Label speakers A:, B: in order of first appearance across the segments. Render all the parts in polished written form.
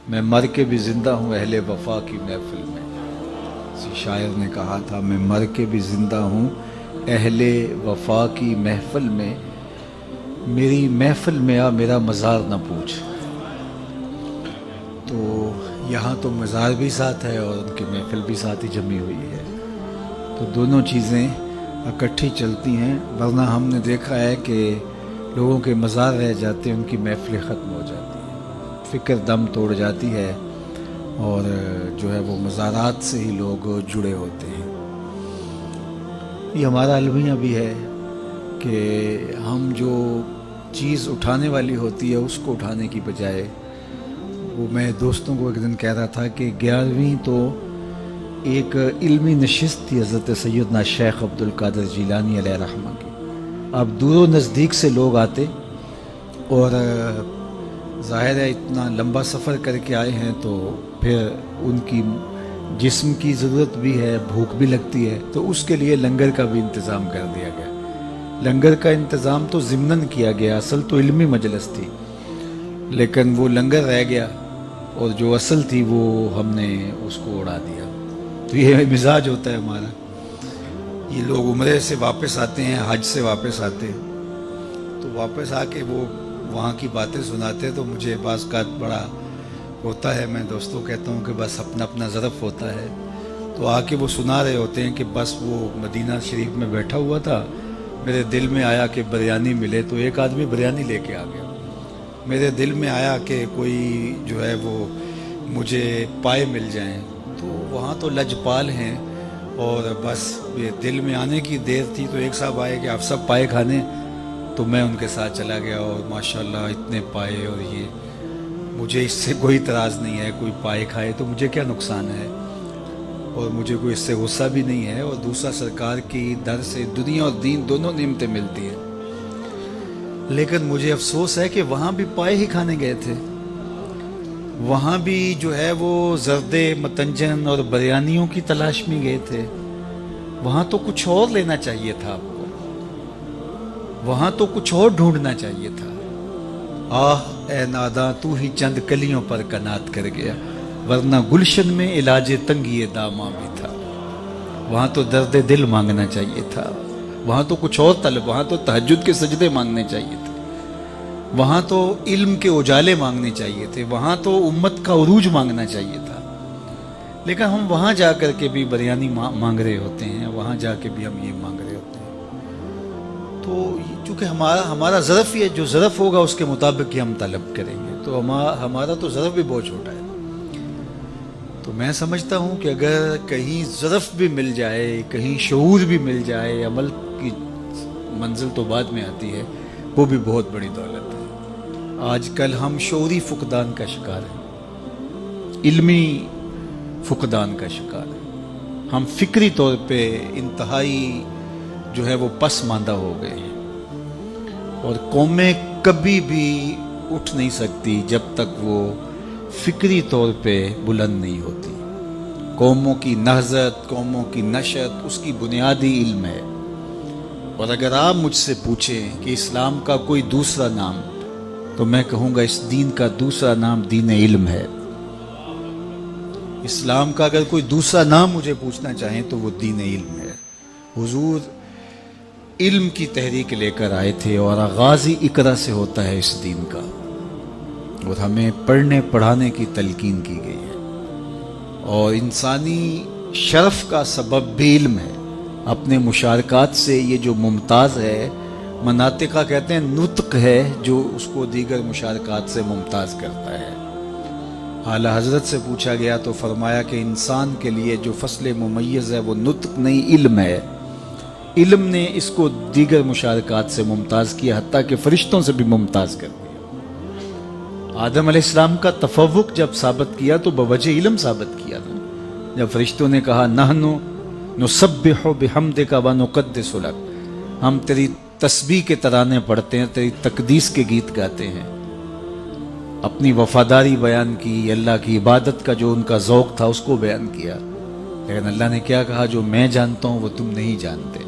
A: میں مر کے بھی زندہ ہوں اہل وفا کی محفل میں. کسی شاعر نے کہا تھا میں مر کے بھی زندہ ہوں اہل وفا کی محفل میں، میری محفل میں آ میرا مزار نہ پوچھ. تو یہاں تو مزار بھی ساتھ ہے اور ان کی محفل بھی ساتھ ہی جمی ہوئی ہے، تو دونوں چیزیں اکٹھی چلتی ہیں. ورنہ ہم نے دیکھا ہے کہ لوگوں کے مزار رہ جاتے ہیں، ان کی محفلیں ختم ہو جاتی ہیں، فکر دم توڑ جاتی ہے اور جو ہے وہ مزارات سے ہی لوگ جڑے ہوتے ہیں. یہ ہمارا المیہ بھی ہے کہ ہم جو چیز اٹھانے والی ہوتی ہے اس کو اٹھانے کی بجائے، وہ میں دوستوں کو ایک دن کہہ رہا تھا کہ 11ویں تو ایک علمی نشست تھی حضرت سیدنا شیخ عبد القادر جیلانی علیہ رحمہ کی. اب دور و نزدیک سے لوگ آتے اور ظاہر ہے اتنا لمبا سفر کر کے آئے ہیں تو پھر ان کی جسم کی ضرورت بھی ہے، بھوک بھی لگتی ہے، تو اس کے لیے لنگر کا بھی انتظام کر دیا گیا. لنگر کا انتظام تو ضمناً کیا گیا، اصل تو علمی مجلس تھی، لیکن وہ لنگر رہ گیا اور جو اصل تھی وہ ہم نے اس کو اڑا دیا. تو یہ مزاج ہوتا ہے ہمارا. یہ لوگ عمرے سے واپس آتے ہیں، حج سے واپس آتے ہیں، تو واپس آ کے وہ وہاں کی باتیں سناتے تو مجھے بعض کا بڑا ہوتا ہے. میں دوستوں کہتا ہوں کہ بس اپنا اپنا ظرف ہوتا ہے. تو آ کے وہ سنا رہے ہوتے ہیں کہ بس وہ مدینہ شریف میں بیٹھا ہوا تھا، میرے دل میں آیا کہ بریانی ملے، تو ایک آدمی بریانی لے کے آ گیا. میرے دل میں آیا کہ کوئی جو ہے وہ مجھے پائے مل جائیں، تو وہاں تو لجپال ہیں اور بس یہ دل میں آنے کی دیر تھی. تو ایک صاحب آئے کہ آپ سب پائے کھانے، تو میں ان کے ساتھ چلا گیا اور ماشاءاللہ اتنے پائے. اور یہ مجھے اس سے کوئی اعتراض نہیں ہے، کوئی پائے کھائے تو مجھے کیا نقصان ہے، اور مجھے کوئی اس سے غصہ بھی نہیں ہے. اور دوسرا سرکار کی در سے دنیا اور دین دونوں نعمتیں ملتی ہیں. لیکن مجھے افسوس ہے کہ وہاں بھی پائے ہی کھانے گئے تھے، وہاں بھی جو ہے وہ زردے متنجن اور بریانیوں کی تلاش میں گئے تھے. وہاں تو کچھ اور لینا چاہیے تھا آپ کو، وہاں تو کچھ اور ڈھونڈنا چاہیے تھا. آہ اے ناداں تو ہی چند کلیوں پر کنات کر گیا، ورنہ گلشن میں علاج تنگی داماں بھی تھا. وہاں تو درد دل مانگنا چاہیے تھا، وہاں تو کچھ اور طلب، وہاں تو تہجد کے سجدے مانگنے چاہیے تھے، وہاں تو علم کے اجالے مانگنے چاہیے تھے، وہاں تو امت کا عروج مانگنا چاہیے تھا. لیکن ہم وہاں جا کر کے بھی بریانی مانگ رہے ہوتے ہیں، وہاں جا کے بھی ہم یہ مانگ رہے ہوتے ہیں. تو چونکہ ہمارا ظرف یہ جو ظرف ہوگا اس کے مطابق ہی ہم طلب کریں گے، تو ہمارا تو ظرف بھی بہت چھوٹا ہے. تو میں سمجھتا ہوں کہ اگر کہیں ظرف بھی مل جائے، کہیں شعور بھی مل جائے، عمل کی منزل تو بعد میں آتی ہے، وہ بھی بہت بڑی دولت ہے. آج کل ہم شعوری فقدان کا شکار ہیں، علمی فقدان کا شکار ہیں. ہم فکری طور پہ انتہائی جو ہے وہ پسماندہ ہو گئے ہیں، اور قومیں کبھی بھی اٹھ نہیں سکتی جب تک وہ فکری طور پہ بلند نہیں ہوتی. قوموں کی نہضت، قوموں کی نشت، اس کی بنیادی علم ہے. اور اگر آپ مجھ سے پوچھیں کہ اسلام کا کوئی دوسرا نام، تو میں کہوں گا اس دین کا دوسرا نام دین علم ہے. اسلام کا اگر کوئی دوسرا نام مجھے پوچھنا چاہیں تو وہ دین علم ہے. حضور علم کی تحریک لے کر آئے تھے، اور آغاز ہی اقرا سے ہوتا ہے اس دین کا، اور ہمیں پڑھنے پڑھانے کی تلقین کی گئی ہے. اور انسانی شرف کا سبب بھی علم ہے. اپنے مشارکات سے یہ جو ممتاز ہے، مناطقہ کہتے ہیں نطق ہے جو اس کو دیگر مشارکات سے ممتاز کرتا ہے. اعلیٰ حضرت سے پوچھا گیا تو فرمایا کہ انسان کے لیے جو فصل ممیز ہے وہ نطق نہیں علم ہے. علم نے اس کو دیگر مشارکات سے ممتاز کیا، حتیٰ کہ فرشتوں سے بھی ممتاز کر دیا. آدم علیہ السلام کا تفوق جب ثابت کیا تو بوجہ علم ثابت کیا نا. جب فرشتوں نے کہا نحنو نسبح بحمدک ونقدس لک، ہم تیری تسبیح کے ترانے پڑھتے ہیں، تیری تقدیس کے گیت گاتے ہیں. اپنی وفاداری بیان کی، اللہ کی عبادت کا جو ان کا ذوق تھا اس کو بیان کیا. لیکن اللہ نے کیا کہا؟ جو میں جانتا ہوں وہ تم نہیں جانتے.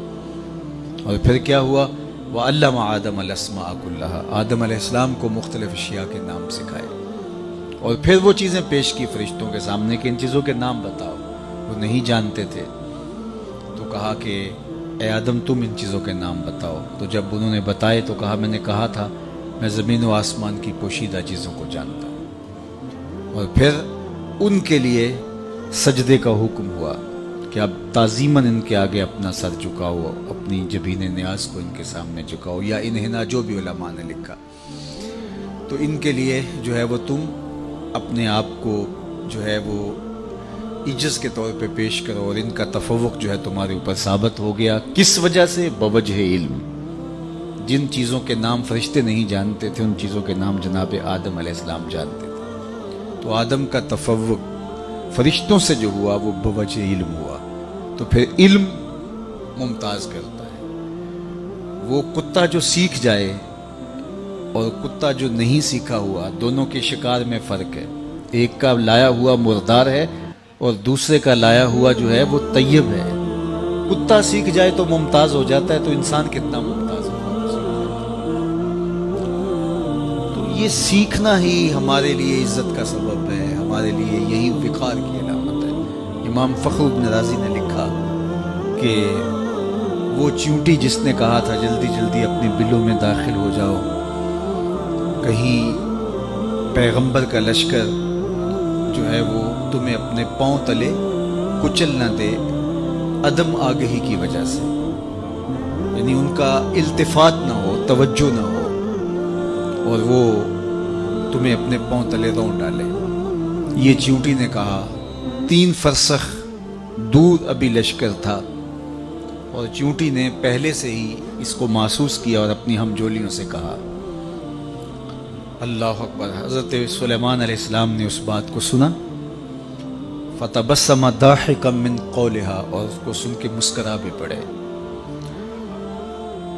A: اور پھر کیا ہوا؟ وَعَلَّمَ آدَمَ الْأَسْمَاءَ كُلَّهَا، آدم علیہ السلام کو مختلف اشیاء کے نام سکھائے. اور پھر وہ چیزیں پیش کی فرشتوں کے سامنے کہ ان چیزوں کے نام بتاؤ. وہ نہیں جانتے تھے تو کہا کہ اے آدم تم ان چیزوں کے نام بتاؤ. تو جب انہوں نے بتائے تو کہا میں نے کہا تھا میں زمین و آسمان کی پوشیدہ چیزوں کو جانتا ہوں. اور پھر ان کے لیے سجدے کا حکم ہوا کہ اب تعظیماً ان کے آگے اپنا سر جھکاؤ, اپنی جبین نیاز کو ان کے سامنے جھکاؤ, یا انہنا جو بھی علماء نے لکھا. تو ان کے لیے جو ہے وہ تم اپنے آپ کو جو ہے وہ عجز کے طور پہ پیش کرو, اور ان کا تفوق جو ہے تمہارے اوپر ثابت ہو گیا. کس وجہ سے؟ بوجہ علم. جن چیزوں کے نام فرشتے نہیں جانتے تھے ان چیزوں کے نام جناب آدم علیہ السلام جانتے تھے. تو آدم کا تفوق فرشتوں سے جو ہوا وہ بوجہ علم ہوا. تو پھر علم ممتاز کرتا ہے. وہ کتا جو سیکھ جائے اور کتا جو نہیں سیکھا ہوا, دونوں کے شکار میں فرق ہے. ایک کا لایا ہوا مردار ہے اور دوسرے کا لایا ہوا جو ہے وہ طیب ہے. کتا سیکھ جائے تو ممتاز ہو جاتا ہے, تو انسان کتنا ممتاز ہوگا. تو یہ سیکھنا ہی ہمارے لیے عزت کا سبب ہے, ہمارے لیے یہی وقار کی علامت ہے. امام فخر بن رازی نے لکھا کہ وہ چیونٹی جس نے کہا تھا جلدی جلدی اپنے بلوں میں داخل ہو جاؤ, کہیں پیغمبر کا لشکر جو ہے وہ تمہیں اپنے پاؤں تلے کچل نہ دے, عدم آگہی کی وجہ سے, یعنی ان کا التفات نہ ہو, توجہ نہ ہو, اور وہ تمہیں اپنے پاؤں تلے رون ڈالے. یہ چیونٹی نے کہا. 3 فرسخ دور ابھی لشکر تھا اور چیونٹی نے پہلے سے ہی اس کو محسوس کیا اور اپنی ہمجولیوں سے کہا. اللہ اکبر. حضرت سلیمان علیہ السلام نے اس بات کو سنا, فتبسم ضاحکا من قولها, اور اس کو سن کے مسکرا بھی پڑے.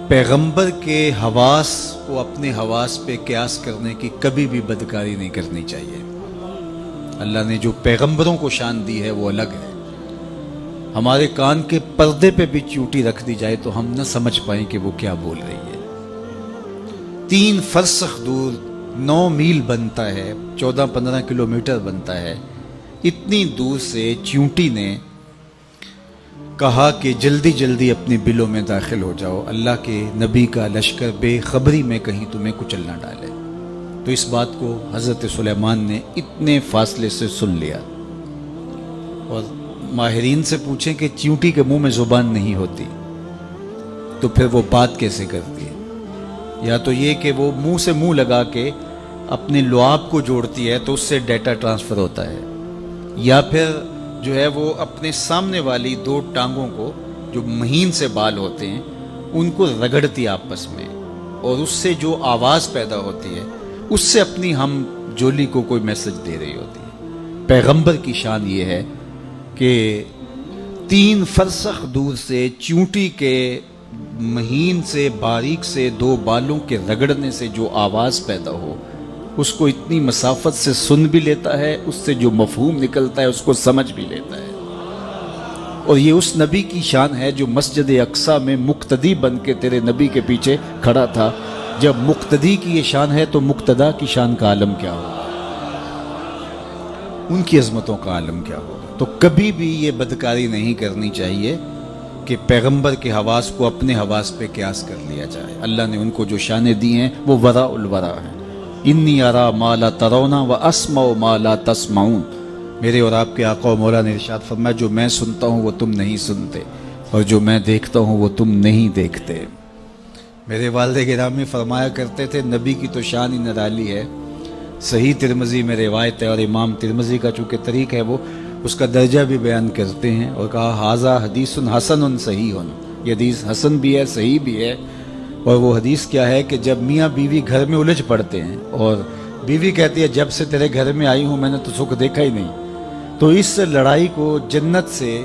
A: پیغمبر کے حواس کو اپنے حواس پہ قیاس کرنے کی کبھی بھی بدکاری نہیں کرنی چاہیے. اللہ نے جو پیغمبروں کو شان دی ہے وہ الگ ہے. ہمارے کان کے پردے پہ بھی چیونٹی رکھ دی جائے تو ہم نہ سمجھ پائیں کہ وہ کیا بول رہی ہے. 3 فرسخ دور 9 میل بنتا ہے, 14-15 کلومیٹر بنتا ہے. اتنی دور سے چیونٹی نے کہا کہ جلدی جلدی اپنے بلوں میں داخل ہو جاؤ, اللہ کے نبی کا لشکر بے خبری میں کہیں تمہیں کچل نہ ڈالے. تو اس بات کو حضرت سلیمان نے اتنے فاصلے سے سن لیا. اور ماہرین سے پوچھیں کہ چیونٹی کے منہ میں زبان نہیں ہوتی تو پھر وہ بات کیسے کرتی ہے؟ یا تو یہ کہ وہ منہ سے منہ لگا کے اپنے لعاب کو جوڑتی ہے تو اس سے ڈیٹا ٹرانسفر ہوتا ہے, یا پھر جو ہے وہ اپنے سامنے والی 2 ٹانگوں کو جو مہین سے بال ہوتے ہیں ان کو رگڑتی آپس میں, اور اس سے جو آواز پیدا ہوتی ہے اس سے اپنی ہم جولی کو کوئی میسج دے رہی ہوتی ہے. پیغمبر کی شان یہ ہے کہ 3 فرسخ دور سے چیونٹی کے مہین سے باریک سے 2 بالوں کے رگڑنے سے جو آواز پیدا ہو اس کو اتنی مسافت سے سن بھی لیتا ہے, اس سے جو مفہوم نکلتا ہے اس کو سمجھ بھی لیتا ہے. اور یہ اس نبی کی شان ہے جو مسجد اقصی میں مقتدی بن کے تیرے نبی کے پیچھے کھڑا تھا. جب مقتدی کی یہ شان ہے تو مقتدا کی شان کا عالم کیا ہوگا, ان کی عظمتوں کا عالم کیا ہوگا. تو کبھی بھی یہ بدکاری نہیں کرنی چاہیے کہ پیغمبر کے حواس کو اپنے حواس پہ قیاس کر لیا جائے. اللہ نے ان کو جو شانیں دی ہیں وہ وراء الورا ہیں. انی ارا ما لا ترون و اسمع ما لا تسمعون. میرے اور آپ کے آقا و مولا نے ارشاد فرمایا جو میں سنتا ہوں وہ تم نہیں سنتے, اور جو میں دیکھتا ہوں وہ تم نہیں دیکھتے. میرے والد گرامی فرمایا کرتے تھے نبی کی تو شان ہی نرالی ہے. صحیح ترمذی میں روایت ہے, اور امام ترمذی کا چونکہ طریق ہے وہ اس کا درجہ بھی بیان کرتے ہیں, اور کہا ھذا حدیث حسن صحیح. یہ حدیث حسن بھی ہے, صحیح بھی ہے. اور وہ حدیث کیا ہے کہ جب میاں بیوی گھر میں الجھ پڑتے ہیں اور بیوی کہتی ہے جب سے تیرے گھر میں آئی ہوں میں نے تو سکھ دیکھا ہی نہیں, تو اس لڑائی کو جنت سے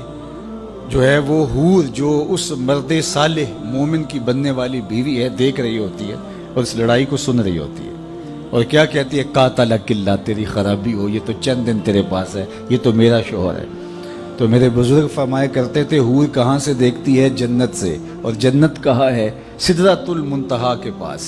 A: جو ہے وہ حور جو اس مرد صالح مومن کی بننے والی بیوی ہے دیکھ رہی ہوتی ہے اور اس لڑائی کو سن رہی ہوتی ہے, اور کیا کہتی ہے قاتلک اللہ, تیری خرابی ہو, یہ تو چند دن تیرے پاس ہے, یہ تو میرا شوہر ہے. تو میرے بزرگ فرمایا کرتے تھے حور کہاں سے دیکھتی ہے؟ جنت سے, اور جنت کہاں ہے؟ سدرۃ المنتہا کے پاس.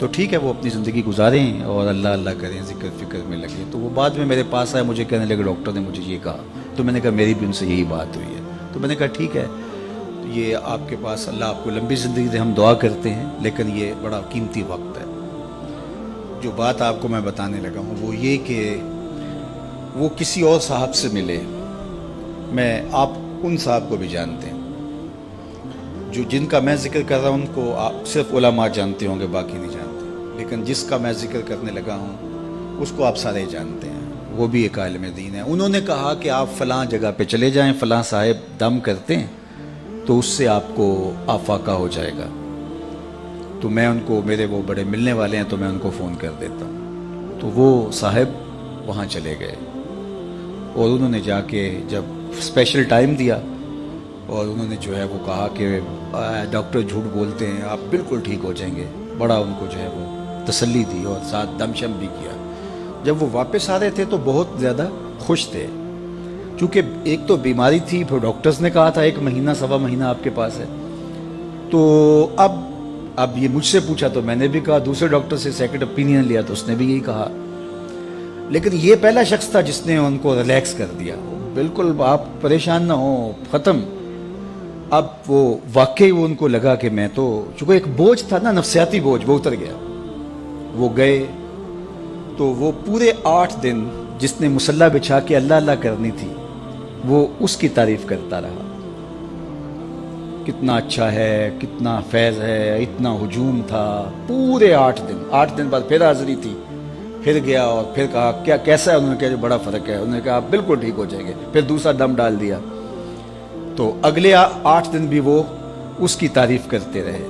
A: تو ٹھیک ہے وہ اپنی زندگی گزاریں اور اللہ اللہ کریں، ذکر فکر میں لگے. تو وہ بعد میں میرے پاس آئے، مجھے کہنے لگے ڈاکٹر نے مجھے یہ کہا. تو میں نے کہا میری بھی ان سے یہی بات ہوئی ہے. تو میں نے کہا ٹھیک ہے، یہ آپ کے پاس اللہ آپ کو لمبی زندگی دے، ہم دعا کرتے ہیں، لیکن یہ بڑا قیمتی وقت ہے. جو بات آپ کو میں بتانے لگا ہوں وہ یہ کہ وہ کسی اور صاحب سے ملے. آپ ان صاحب کو بھی جانتے ہیں جو جن کا میں ذکر کر رہا ہوں، ان کو آپ صرف علماء جانتے ہوں گے، باقی نہیں جانتے. لیکن جس کا میں ذکر کرنے لگا ہوں اس کو آپ سارے جانتے ہیں. وہ بھی ایک عالم دین ہے. انہوں نے کہا کہ آپ فلاں جگہ پہ چلے جائیں، فلاں صاحب دم کرتے ہیں تو اس سے آپ کو آفاقہ ہو جائے گا. تو میں ان کو، میرے وہ بڑے ملنے والے ہیں تو میں ان کو فون کر دیتا ہوں. تو وہ صاحب وہاں چلے گئے اور انہوں نے جا کے جب اسپیشل ٹائم دیا اور انہوں نے جو ہے وہ کہا کہ ڈاکٹر جھوٹ بولتے ہیں، آپ بالکل ٹھیک ہو جائیں گے. بڑا ان کو جو ہے وہ تسلی دی اور ساتھ دم شم بھی کیا. جب وہ واپس آ رہے تھے تو بہت زیادہ خوش تھے، چونکہ ایک تو بیماری تھی، پھر ڈاکٹرز نے کہا تھا 1 مہینہ سوا مہینہ آپ کے پاس ہے. تو اب یہ مجھ سے پوچھا تو میں نے بھی کہا، دوسرے ڈاکٹر سے سیکنڈ اوپینین لیا تو اس نے بھی یہی کہا. لیکن یہ پہلا شخص تھا جس نے ان کو ریلیکس کر دیا. بالکل آپ پریشان نہ ہوں، ختم. اب وہ واقعی وہ ان کو لگا کہ میں تو، چونکہ ایک بوجھ تھا نا، نفسیاتی بوجھ، وہ اتر گیا. وہ گئے تو وہ پورے 8 دن جس نے مصلی بچھا کے اللہ اللہ کرنی تھی وہ اس کی تعریف کرتا رہا. کتنا اچھا ہے، کتنا فیض ہے، اتنا ہجوم تھا. پورے 8 دن بعد پھر حاضری تھی، پھر گیا اور پھر کہا کیا کیسا ہے. انہوں نے کہا جو بڑا فرق ہے. انہوں نے کہا آپ بالکل ٹھیک ہو جائیں گے. پھر دوسرا دم ڈال دیا. تو اگلے 8 دن بھی وہ اس کی تعریف کرتے رہے.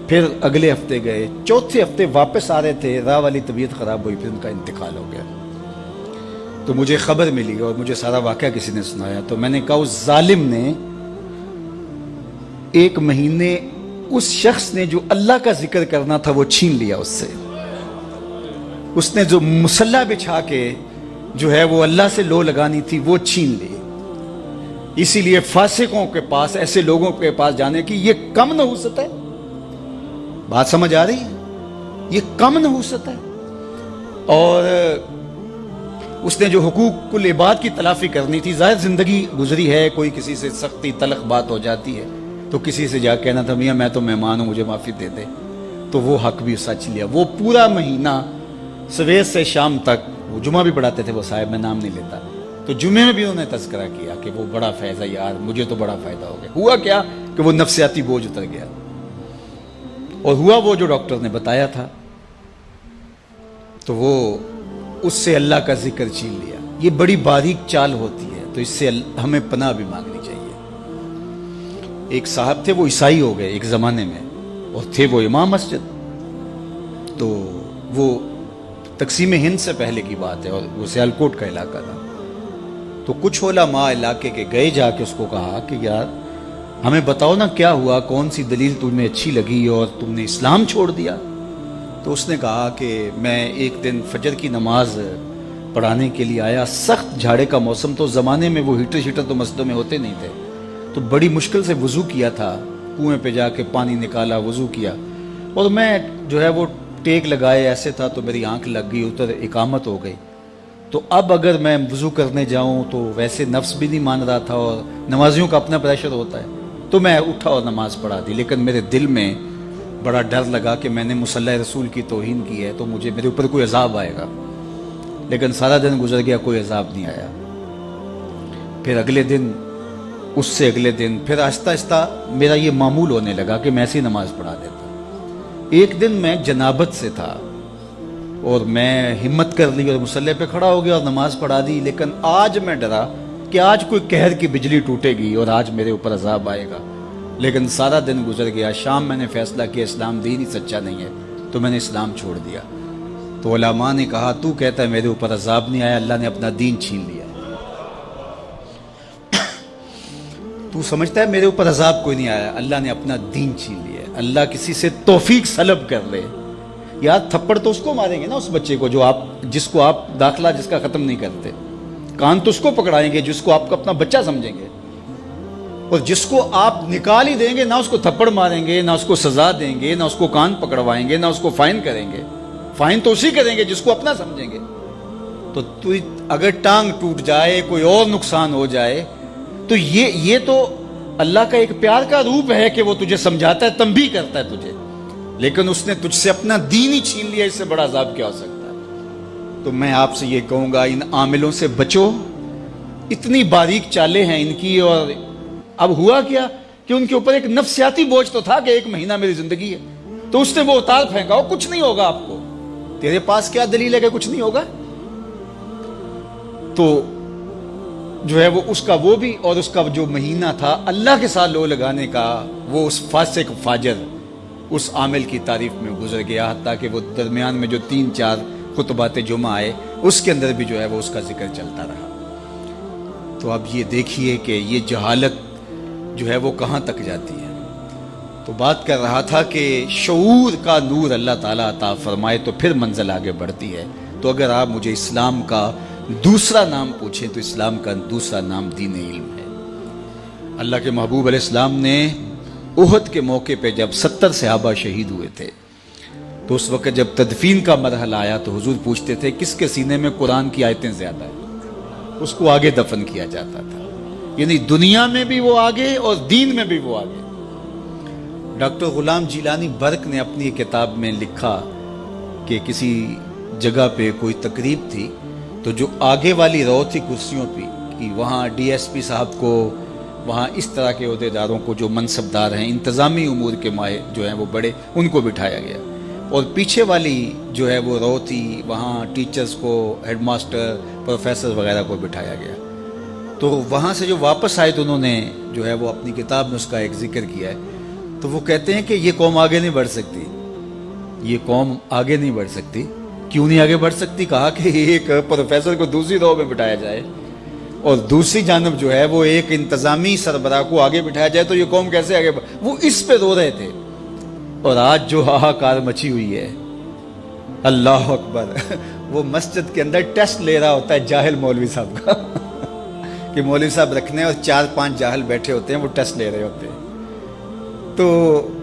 A: پھر اگلے ہفتے گئے، چوتھے ہفتے واپس آ رہے تھے، راہ والی طبیعت خراب ہوئی، پھر ان کا انتقال ہو گیا. تو مجھے خبر ملی اور مجھے سارا واقعہ کسی نے سنایا. تو میں نے کہا اس ظالم نے 1 مہینے اس شخص نے جو اللہ کا ذکر کرنا تھا وہ چھین لیا اس سے. اس نے جو مصلی بچھا کے جو ہے وہ اللہ سے لو لگانی تھی وہ چھین لی. اسی لیے فاسقوں کے پاس، ایسے لوگوں کے پاس جانے کی یہ کم نحوست ہے. بات سمجھ آ رہی ہے؟ یہ کم نحوست ہے. اور اس نے جو حقوق العباد کی تلافی کرنی تھی، ظاہر زندگی گزری ہے، کوئی کسی سے سختی تلخ بات ہو جاتی ہے تو کسی سے جا کہنا تھا میاں میں تو مہمان ہوں مجھے معافی دے دے. تو وہ حق بھی سچ لیا. وہ پورا مہینہ صبح سے شام تک، وہ جمعہ بھی پڑھاتے تھے وہ صاحب، میں نام نہیں لیتا، تو جمعے میں بھی انہوں نے تذکرہ کیا کہ وہ بڑا فیض ہے یار، مجھے تو بڑا فائدہ ہو گیا. ہوا کیا کہ وہ نفسیاتی بوجھ اتر گیا اور ہوا وہ جو ڈاکٹر نے بتایا تھا. تو وہ اس سے اللہ کا ذکر چھین لیا. یہ بڑی باریک چال ہوتی ہے، تو اس سے ہمیں پناہ بھی مانگنی چاہیے. ایک صاحب تھے وہ عیسائی ہو گئے ایک زمانے میں، اور تھے وہ امام مسجد. تو وہ تقسیم ہند سے پہلے کی بات ہے اور وہ سیالکوٹ کا علاقہ تھا. تو کچھ علماء علاقے کے گئے، جا کے اس کو کہا کہ یار ہمیں بتاؤ نا کیا ہوا، کون سی دلیل تمہیں اچھی لگی اور تم نے اسلام چھوڑ دیا. تو اس نے کہا کہ میں ایک دن فجر کی نماز پڑھانے کے لیے آیا، سخت جھاڑے کا موسم، تو زمانے میں وہ ہیٹر شیٹر تو مسجدوں میں ہوتے نہیں تھے، تو بڑی مشکل سے وضو کیا تھا، کنویں پہ جا کے پانی نکالا، وضو کیا، اور میں جو ہے وہ ٹیک لگائے ایسے تھا تو میری آنکھ لگ گئی، ادھر اقامت ہو گئی. تو اب اگر میں وضو کرنے جاؤں تو ویسے نفس بھی نہیں مان رہا تھا اور نمازیوں کا اپنا پریشر ہوتا ہے، تو میں اٹھا اور نماز پڑھا دی. لیکن میرے دل میں بڑا ڈر لگا کہ میں نے مصلی رسول کی توہین کی ہے تو مجھے میرے اوپر کوئی عذاب آئے گا. لیکن سارا دن گزر گیا، کوئی عذاب نہیں آیا. پھر اگلے دن، اس سے اگلے دن، پھر آہستہ آہستہ میرا یہ معمول ہونے لگا کہ میں ایسی نماز پڑھا دیتا. ایک دن میں جنابت سے تھا اور میں ہمت کر لی اور مصلی پہ کھڑا ہو گیا اور نماز پڑھا دی. لیکن آج میں ڈرا کہ آج کوئی قہر کی بجلی ٹوٹے گی اور آج میرے اوپر عذاب آئے گا. لیکن سارا دن گزر گیا. شام میں نے فیصلہ کیا اسلام دین ہی سچا نہیں ہے، تو میں نے اسلام چھوڑ دیا. تو علماء نے کہا تو کہتا ہے میرے اوپر عذاب نہیں آیا، اللہ نے اپنا دین چھین لیا. تو سمجھتا ہے میرے اوپر عذاب کوئی نہیں آیا، اللہ نے اپنا دین چھین لیا. اللہ کسی سے توفیق سلب کر لے، یار تھپڑ تو اس کو ماریں گے نا، اس بچے کو جو جس کو آپ داخلہ جس کا ختم نہیں کرتے. کان تو اس کو پکڑائیں گے جس کو آپ کو اپنا بچہ سمجھیں گے. اور جس کو آپ نکال ہی دیں گے، نہ اس کو تھپڑ ماریں گے، نہ اس کو سزا دیں گے، نہ اس کو کان پکڑوائیں گے، نہ اس کو فائن کریں گے. فائن تو اسی کریں گے جس کو اپنا سمجھیں گے. تو اگر ٹانگ ٹوٹ جائے، کوئی اور نقصان ہو جائے، تو یہ تو اللہ کا ایک پیار کا روپ ہے کہ وہ تجھے سمجھاتا ہے، تنبیہ کرتا ہے تجھے. لیکن اس نے تجھ سے اپنا دین ہی چھین لیا، اس سے بڑا عذاب کیا ہو سکتا ہے؟ تو میں آپ سے یہ کہوں گا، ان عاملوں سے بچو. اتنی باریک چالیں ہیں ان کی. اور اب ہوا کیا کہ ان کے اوپر ایک نفسیاتی بوجھ تو تھا کہ 1 مہینہ میری زندگی ہے، تو اس نے وہ اتار پھینکا، وہ کچھ نہیں ہوگا آپ کو. تیرے پاس کیا دلیل ہے کہ کچھ نہیں ہوگا؟ تو جو ہے وہ اس کا وہ بھی، اور اس کا جو مہینہ تھا اللہ کے ساتھ لو لگانے کا، وہ اس فاسق فاجر اس عامل کی تعریف میں گزر گیا. حتیٰ کہ وہ درمیان میں جو 3-4 خطبات جمعہ آئے، اس کے اندر بھی جو ہے وہ اس کا ذکر چلتا رہا. تو اب یہ دیکھیے کہ یہ جہالت جو ہے وہ کہاں تک جاتی ہے. تو بات کر رہا تھا کہ شعور کا نور اللہ تعالیٰ عطا فرمائے تو پھر منزل آگے بڑھتی ہے. تو اگر آپ مجھے اسلام کا دوسرا نام پوچھیں تو اسلام کا دوسرا نام دین علم ہے. اللہ کے محبوب علیہ السلام نے احد کے موقع پہ جب 70 صحابہ شہید ہوئے تھے، تو اس وقت جب تدفین کا مرحلہ آیا تو حضور پوچھتے تھے کس کے سینے میں قرآن کی آیتیں زیادہ ہیں، اس کو آگے دفن کیا جاتا تھا. یعنی دنیا میں بھی وہ آگے اور دین میں بھی وہ آگے. ڈاکٹر غلام جیلانی برق نے اپنی کتاب میں لکھا کہ کسی جگہ پہ کوئی تقریب تھی، تو جو آگے والی رو تھی کرسیوں پہ کہ وہاں ڈی ایس پی صاحب کو، وہاں اس طرح کے عہدیداروں کو جو منصبدار ہیں، انتظامی امور کے ماہر جو ہیں وہ بڑے، ان کو بٹھایا گیا. اور پیچھے والی جو ہے وہ رو تھی، وہاں ٹیچرز کو، ہیڈ ماسٹر، پروفیسر وغیرہ کو بٹھایا گیا. تو وہاں سے جو واپس آئے تو انہوں نے جو ہے وہ اپنی کتاب میں اس کا ایک ذکر کیا ہے. تو وہ کہتے ہیں کہ یہ قوم آگے نہیں بڑھ سکتی، یہ قوم آگے نہیں بڑھ سکتی. کیوں نہیں آگے بڑھ سکتی؟ کہا کہ ایک پروفیسر کو دوسری رو میں بٹھایا جائے اور دوسری جانب جو ہے وہ ایک انتظامی سربراہ کو آگے بٹھایا جائے تو یہ قوم کیسے آگے وہ اس پہ رو رہے تھے. اور آج جو ہاہاکار مچی ہوئی ہے، اللہ اکبر، وہ مسجد کے اندر ٹیسٹ لے رہا ہوتا ہے جاہل مولوی صاحب کا کہ مولوی صاحب رکھنے اور 4-5 جاہل بیٹھے ہوتے ہیں، وہ ٹیسٹ لے رہے ہوتے ہیں. تو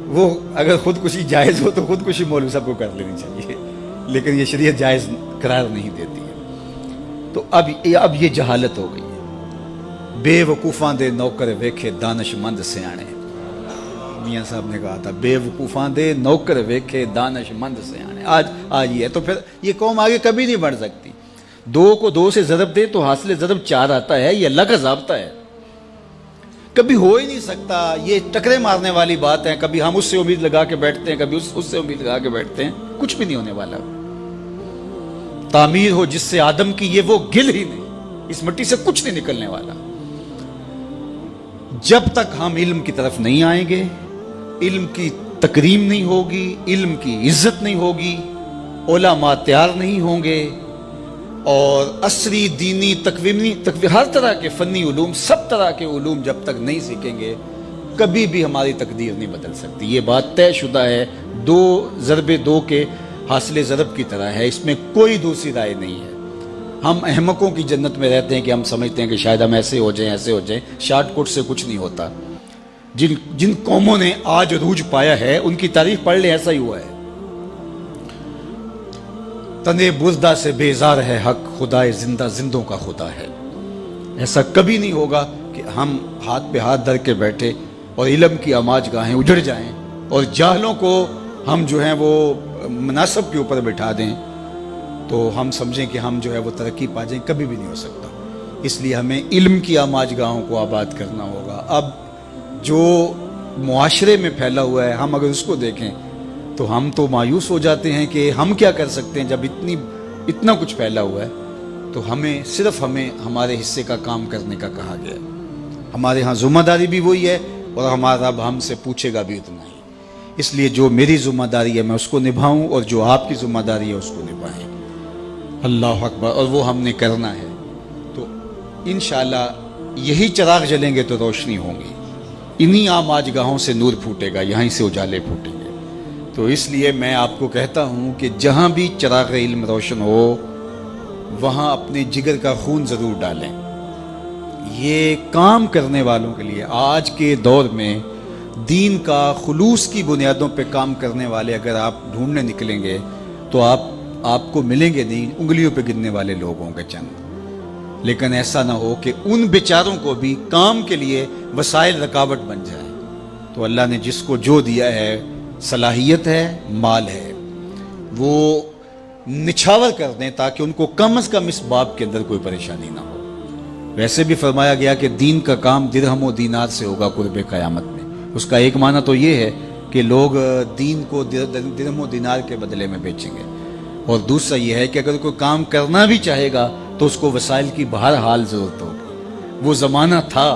A: وہ اگر خودکشی جائز ہو تو خودکشی مولوی صاحب کو کر لینی چاہیے، لیکن یہ شریعت جائز قرار نہیں دیتی ہے. تو اب یہ جہالت ہو گئی ہے. بے وقوفاں دے نوکر ویکھے دانش مند سیانے، میاں صاحب نے کہا تھا بے وقوفاں دے نوکر ویکھے دانش مند سیانے. آج یہ ہے. تو پھر یہ قوم آگے کبھی نہیں بڑھ سکتی. 2 کو 2 سے ضرب دے تو حاصل ضرب 4 آتا ہے. یہ اللہ کا ضابطہ ہے، کبھی ہو ہی نہیں سکتا. یہ ٹکرے مارنے والی بات ہے. کبھی ہم اس سے امید لگا کے بیٹھتے ہیں، کبھی اس سے امید لگا کے بیٹھتے ہیں. کچھ بھی نہیں ہونے والا. تعمیر ہو جس سے آدم کی، یہ وہ گل ہی نہیں. اس مٹی سے کچھ نہیں نکلنے والا. جب تک ہم علم کی طرف نہیں آئیں گے، علم کی تکریم نہیں ہوگی، علم کی عزت نہیں ہوگی، علماء تیار نہیں ہوں گے، اور عصری دینی تکوینی ہر طرح کے فنی علوم، سب طرح کے علوم جب تک نہیں سیکھیں گے، کبھی بھی ہماری تقدیر نہیں بدل سکتی. یہ بات طے شدہ ہے. 2 ضرب 2 کے حاصل ضرب کی طرح ہے. اس میں کوئی دوسری رائے نہیں ہے. ہم احمقوں کی جنت میں رہتے ہیں کہ ہم سمجھتے ہیں کہ شاید ہم ایسے ہو جائیں، ایسے ہو جائیں. شارٹ کٹ سے کچھ نہیں ہوتا. جن قوموں نے آج عروج پایا ہے ان کی تاریخ پڑھ لیں، ایسا ہی ہوا ہے. تنے بزدہ سے بیزار ہے حق، خدائے زندہ زندوں کا خدا ہے. ایسا کبھی نہیں ہوگا کہ ہم ہاتھ پہ ہاتھ دھر کے بیٹھے اور علم کی آماج گاہیں اجڑ جائیں اور جاہلوں کو ہم جو ہیں وہ مناصب کے اوپر بٹھا دیں تو ہم سمجھیں کہ ہم جو ہے وہ ترقی پا جائیں. کبھی بھی نہیں ہو سکتا. اس لیے ہمیں علم کی آماج گاہوں کو آباد کرنا ہوگا. اب جو معاشرے میں پھیلا ہوا ہے، ہم اگر اس کو دیکھیں تو ہم تو مایوس ہو جاتے ہیں کہ ہم کیا کر سکتے ہیں. جب اتنا کچھ پھیلا ہوا ہے تو صرف ہمیں ہمارے حصے کا کام کرنے کا کہا گیا ہے. ہمارے ہاں ذمہ داری بھی وہی ہے اور ہمارا رب ہم سے پوچھے گا بھی اتنا ہی. اس لیے جو میری ذمہ داری ہے میں اس کو نبھاؤں اور جو آپ کی ذمہ داری ہے اس کو نبھائیں. اللہ اکبر. اور وہ ہم نے کرنا ہے. تو انشاءاللہ یہی چراغ جلیں گے تو روشنی ہوں گی. انہی عام آج گاہوں سے نور پھوٹے گا، یہیں سے اجالے پھوٹیں گے. تو اس لیے میں آپ کو کہتا ہوں کہ جہاں بھی چراغ علم روشن ہو وہاں اپنے جگر کا خون ضرور ڈالیں. یہ کام کرنے والوں کے لیے آج کے دور میں دین کا خلوص کی بنیادوں پہ کام کرنے والے اگر آپ ڈھونڈنے نکلیں گے تو آپ کو ملیں گے نہیں، انگلیوں پہ گننے والے لوگ ہوں گے چند. لیکن ایسا نہ ہو کہ ان بیچاروں کو بھی کام کے لیے وسائل رکاوٹ بن جائے. تو اللہ نے جس کو جو دیا ہے، صلاحیت ہے، مال ہے، وہ نچھاور کر دیں تاکہ ان کو کم از کم اس باب کے اندر کوئی پریشانی نہ ہو. ویسے بھی فرمایا گیا کہ دین کا کام درہم و دینار سے ہوگا قرب قیامت میں. اس کا ایک معنی تو یہ ہے کہ لوگ دین کو درہم و دینار کے بدلے میں بیچیں گے، اور دوسرا یہ ہے کہ اگر کوئی کام کرنا بھی چاہے گا تو اس کو وسائل کی بہرحال ضرورت ہوگی. وہ زمانہ تھا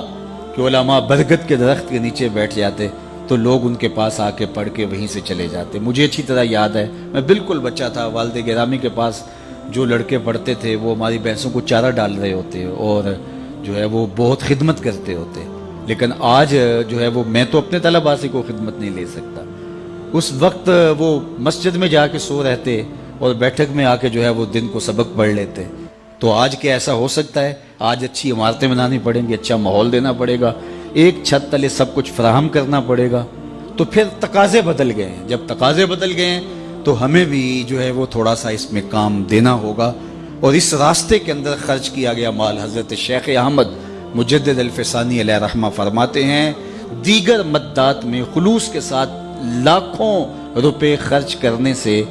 A: کہ علماء برگد کے درخت کے نیچے بیٹھ جاتے تو لوگ ان کے پاس آ کے پڑھ کے وہیں سے چلے جاتے. مجھے اچھی طرح یاد ہے، میں بالکل بچہ تھا، والد گرامی کے پاس جو لڑکے پڑھتے تھے وہ ہماری بھینسوں کو چارہ ڈال رہے ہوتے اور جو ہے وہ بہت خدمت کرتے ہوتے. لیکن آج جو ہے وہ میں تو اپنے طلباء سے کوئی خدمت نہیں لے سکتا. اس وقت وہ مسجد میں جا کے سو رہتے اور بیٹھک میں آ کے جو ہے وہ دن کو سبق پڑھ لیتے. تو آج کیا ایسا ہو سکتا ہے؟ آج اچھی عمارتیں بنانی پڑیں گی، اچھا ماحول دینا پڑے گا، ایک چھت تلے سب کچھ فراہم کرنا پڑے گا. تو پھر تقاضے بدل گئے ہیں. جب تقاضے بدل گئے ہیں تو ہمیں بھی جو ہے وہ تھوڑا سا اس میں کام دینا ہوگا، اور اس راستے کے اندر خرچ کیا گیا مال. حضرت شیخ احمد مجدد الفسانی علیہ رحمہ فرماتے ہیں دیگر مدات میں خلوص کے ساتھ لاکھوں روپے خرچ کرنے سے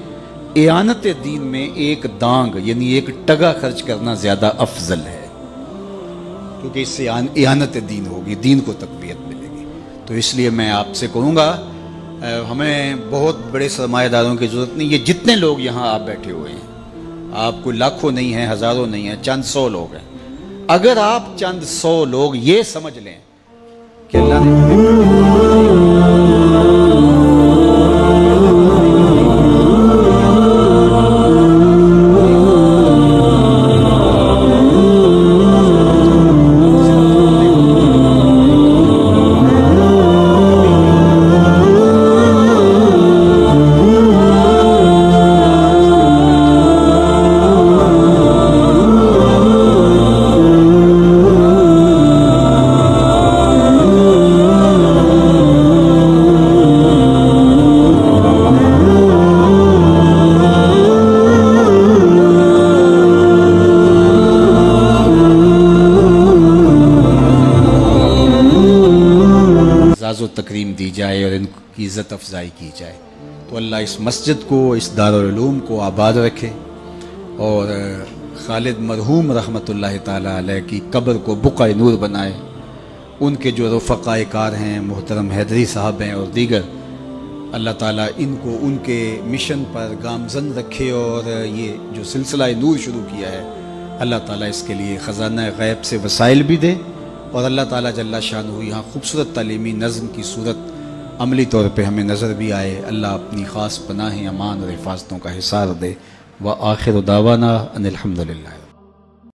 A: اعانت دین میں ایک دانگ یعنی ایک ٹگا خرچ کرنا زیادہ افضل ہے، کیونکہ اس سے اعانت دین ہوگی، دین کو تقویت ملے گی. تو اس لیے میں آپ سے کہوں گا ہمیں بہت بڑے سرمایہ داروں کی ضرورت نہیں. یہ جتنے لوگ یہاں آپ بیٹھے ہوئے ہیں، آپ کو لاکھوں نہیں ہیں، ہزاروں نہیں ہیں، چند سو لوگ ہیں. اگر آپ چند سو لوگ یہ سمجھ لیں کہ اللہ نے و تکریم دی جائے اور ان کی عزت افزائی کی جائے. تو اللہ اس مسجد کو، اس دارالعلوم کو آباد رکھے، اور خالد مرحوم رحمۃ اللہ تعالیٰ علیہ کی قبر کو بقعہ نور بنائے. ان کے جو رفقائے کار ہیں، محترم حیدری صاحب ہیں اور دیگر، اللہ تعالیٰ ان کو ان کے مشن پر گامزن رکھے، اور یہ جو سلسلہ نور شروع کیا ہے اللہ تعالیٰ اس کے لیے خزانہ غیب سے وسائل بھی دے، اور اللہ تعالیٰ جل شانہ یہاں خوبصورت تعلیمی نظم کی صورت عملی طور پہ ہمیں نظر بھی آئے. اللہ اپنی خاص پناہ امان اور حفاظتوں کا حصار دے. وآخر دعوانا ان الحمدللہ.